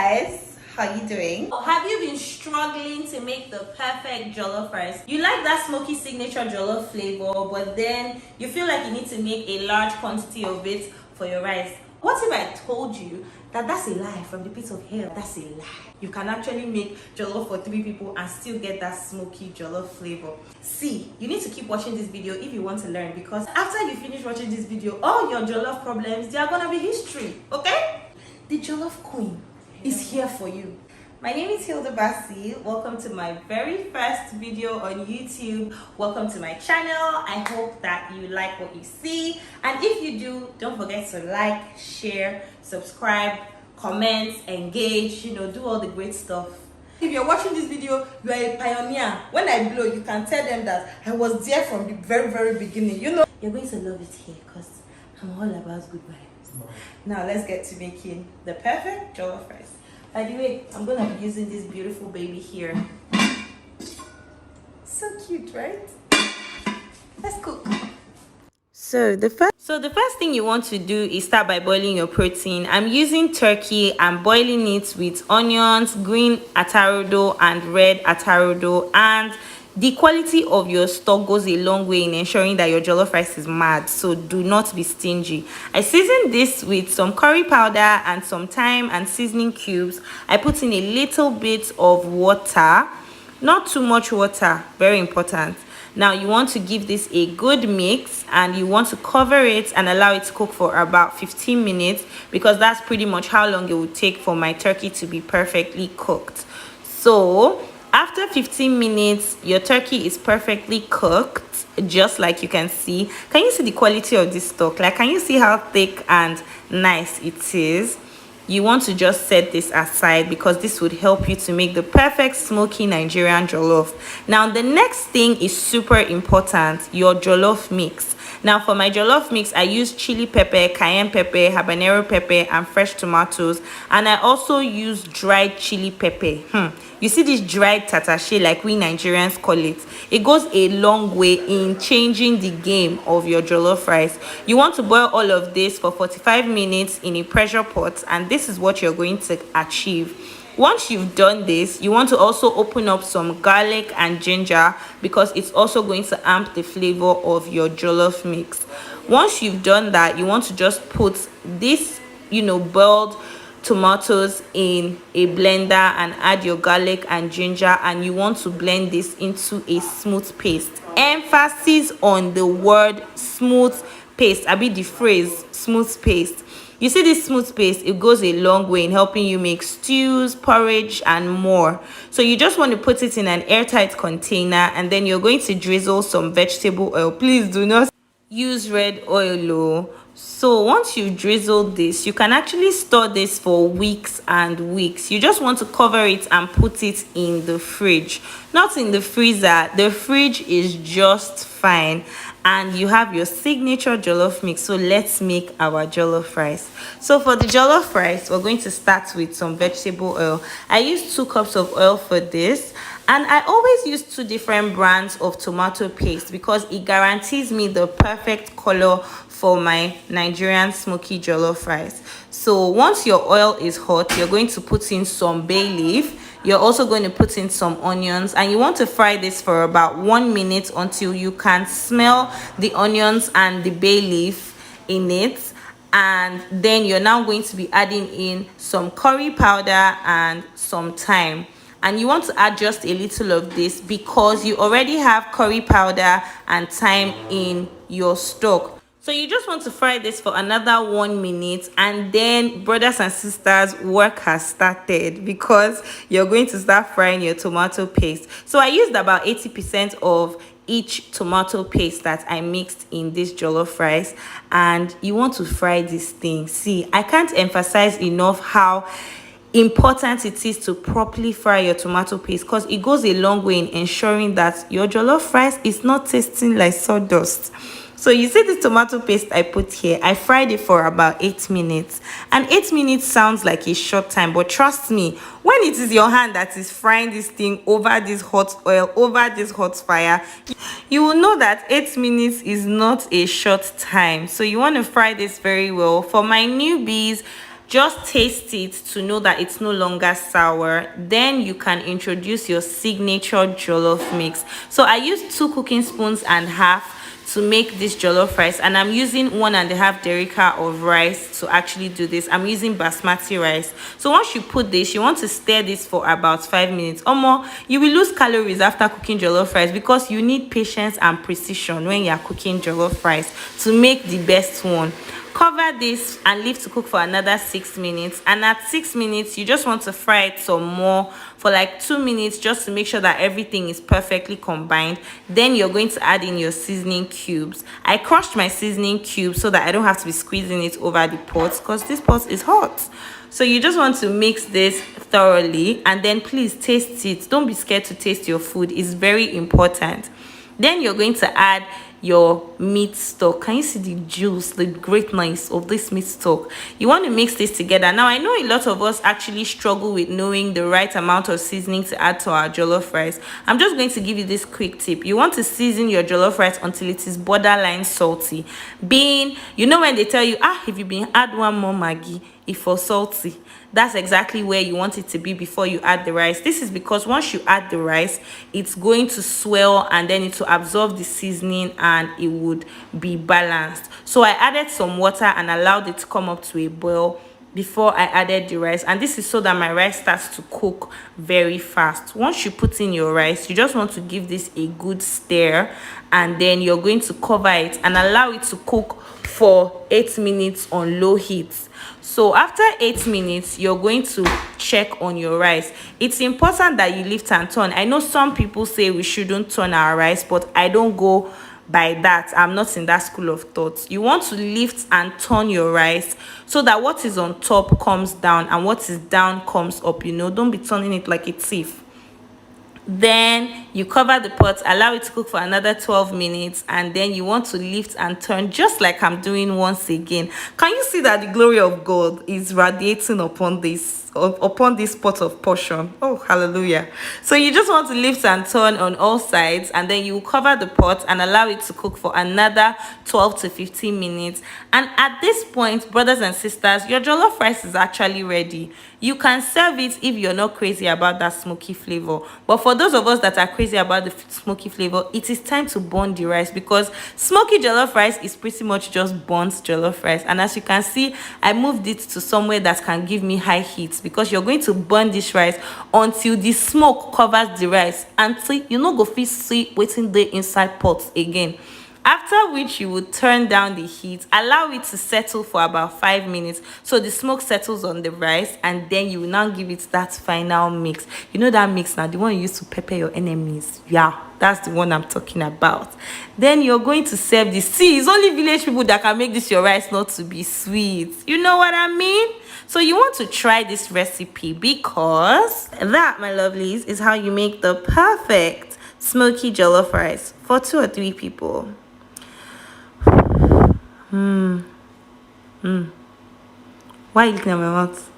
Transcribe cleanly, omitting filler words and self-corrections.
guys, how you doing? Have you been struggling to make the perfect jollof rice? You like that smoky signature jollof flavor, but then you feel like you need to make a large quantity of it for your rice. What if I told you that that's a lie from the pit of hell? That's a lie. You can actually make jollof for 3 people and still get that smoky jollof flavor. See, you need to keep watching this video if you want to learn, because after you finish watching this video, all your jollof problems, they are gonna be history, okay? The jollof queen is here for you. My name is Hilda Baci. Welcome to my very first video on YouTube. Welcome to my channel. I hope that you like what you see, and if you do, don't forget to like, share, subscribe, comment, engage, do all the great stuff. If you're watching this video, you are a pioneer. When I blow, you can tell them that I was there from the very beginning. You're going to love it here because I'm all about good vibes. Now let's get to making the perfect jollof rice. By the way, I'm gonna be using this beautiful baby here. So cute, right? Let's cook. So the first thing you want to do is start by boiling your protein. I'm using turkey. I'm boiling it with onions, green atarodo and red atarodo, and the quality of your stock goes a long way in ensuring that your jollof rice is mad, so do not be stingy. I seasoned this with some curry powder and some thyme and seasoning cubes. I put in a little bit of water, not too much water, very important. Now you want to give this a good mix, and you want to cover it and allow it to cook for about 15 minutes, because that's pretty much how long it would take for my turkey to be perfectly cooked. So after 15 minutes, your turkey is perfectly cooked, just like you can see. Can you see the quality of this stock? Like, can you see how thick and nice it is? You want to just set this aside because this would help you to make the perfect smoky Nigerian jollof. Now, the next thing is super important, your jollof mix. Now, for my jollof mix, I use chili pepper, cayenne pepper, habanero pepper, and fresh tomatoes. And I also use dried chili pepper. You see this dried tatashe, like we Nigerians call it. It goes a long way in changing the game of your jollof rice. You want to boil all of this for 45 minutes in a pressure pot, and this is what you're going to achieve. Once you've done this, you want to also open up some garlic and ginger, because it's also going to amp the flavor of your jollof mix. Once you've done that, you want to just put this, boiled tomatoes in a blender and add your garlic and ginger, and you want to blend this into a smooth paste. Emphasis on the word smooth paste. I mean the phrase smooth paste. You see this smooth paste, it goes a long way in helping you make stews, porridge, and more. So you just want to put it in an airtight container, and then you're going to drizzle some vegetable oil. Please do not use red oil. So once you drizzle this, you can actually store this for weeks and weeks. You just want to cover it and put it in the fridge, not in the freezer. The fridge is just fine, and you have your signature jollof mix. So let's make our jollof rice. So for the jollof rice, we're going to start with some vegetable oil. I use 2 cups of oil for this, and I always use 2 different brands of tomato paste because it guarantees me the perfect color for my Nigerian smoky jollof rice. So once your oil is hot, you're going to put in some bay leaf. You're also going to put in some onions, and you want to fry this for about 1 minute until you can smell the onions and the bay leaf in it. And then you're now going to be adding in some curry powder and some thyme. And you want to add just a little of this because you already have curry powder and thyme in your stock. So you just want to fry this for another 1 minute, and then, brothers and sisters, work has started because you're going to start frying your tomato paste. So I used about 80% of each tomato paste that I mixed in this jollof rice, and you want to fry this thing. See, I can't emphasize enough how important it is to properly fry your tomato paste, because it goes a long way in ensuring that your jollof rice is not tasting like sawdust. So you see the tomato paste I put here, I fried it for about 8 minutes. And 8 minutes sounds like a short time, but trust me, when it is your hand that is frying this thing over this hot oil, over this hot fire, you will know that 8 minutes is not a short time. So you want to fry this very well. For my newbies, Just taste it to know that it's no longer sour. Then you can introduce your signature jollof mix. So I use 2 cooking spoons and half to make this jollof rice, and I'm using 1.5 derica of rice to actually do this. I'm using basmati rice. So once you put this, you want to stir this for about 5 minutes or more. You will lose calories after cooking jollof rice because you need patience and precision when you're cooking jollof rice to make the best one. Cover this and leave to cook for another 6 minutes, and at 6 minutes you just want to fry it some more for like 2 minutes just to make sure that everything is perfectly combined. Then you're going to add in your seasoning cubes. I crushed my seasoning cubes so that I don't have to be squeezing it over the pot because this pot is hot. So you just want to mix this thoroughly, and then please taste it. Don't be scared to taste your food. It's very important. Then you're going to add your meat stock. Can you see the juice, the greatness of this meat stock? You want to mix this together. Now I know a lot of us actually struggle with knowing the right amount of seasoning to add to our jollof rice. I'm just going to give you this quick tip. You want to season your jollof rice until it is borderline salty. Being, you know, when they tell you, if you been add one more Maggi, if for salty, that's exactly where you want it to be before you add the rice. This is because once you add the rice, it's going to swell and then it will absorb the seasoning and it would be balanced. So I added some water and allowed it to come up to a boil before I added the rice, and this is so that my rice starts to cook very fast. Once you put in your rice, you just want to give this a good stir, and then you're going to cover it and allow it to cook for 8 minutes on low heat. So after 8 minutes, you're going to check on your rice. It's important that you lift and turn. I know some people say we shouldn't turn our rice, but I don't go by that. I'm not in that school of thought. You want to lift and turn your rice so that what is on top comes down and what is down comes up. Don't be turning it like a thief. Then you cover the pot, allow it to cook for another 12 minutes, and then you want to lift and turn just like I'm doing once again. Can you see that the glory of God is radiating upon this pot of portion? Oh, hallelujah. So you just want to lift and turn on all sides, and then you cover the pot and allow it to cook for another 12 to 15 minutes. And at this point, brothers and sisters, your jollof rice is actually ready. You can serve it if you're not crazy about that smoky flavor. But for those of us that are crazy about the smoky flavor, it is time to burn the rice, because smoky jollof rice is pretty much just burnt jollof rice. And as you can see, I moved it to somewhere that can give me high heat, because you're going to burn this rice until the smoke covers the rice, until you no go fit see wetin dey inside pot again. After which you will turn down the heat, allow it to settle for about 5 minutes so the smoke settles on the rice, and then you will now give it that final mix. You know that mix now, the one you use to pepper your enemies. Yeah, that's the one I'm talking about. Then you're going to serve this. See, it's only village people that can make this your rice not to be sweet. You know what I mean? So you want to try this recipe, because that, my lovelies, is how you make the perfect smoky jollof rice for 2 or 3 people. Why are you looking at my mouth?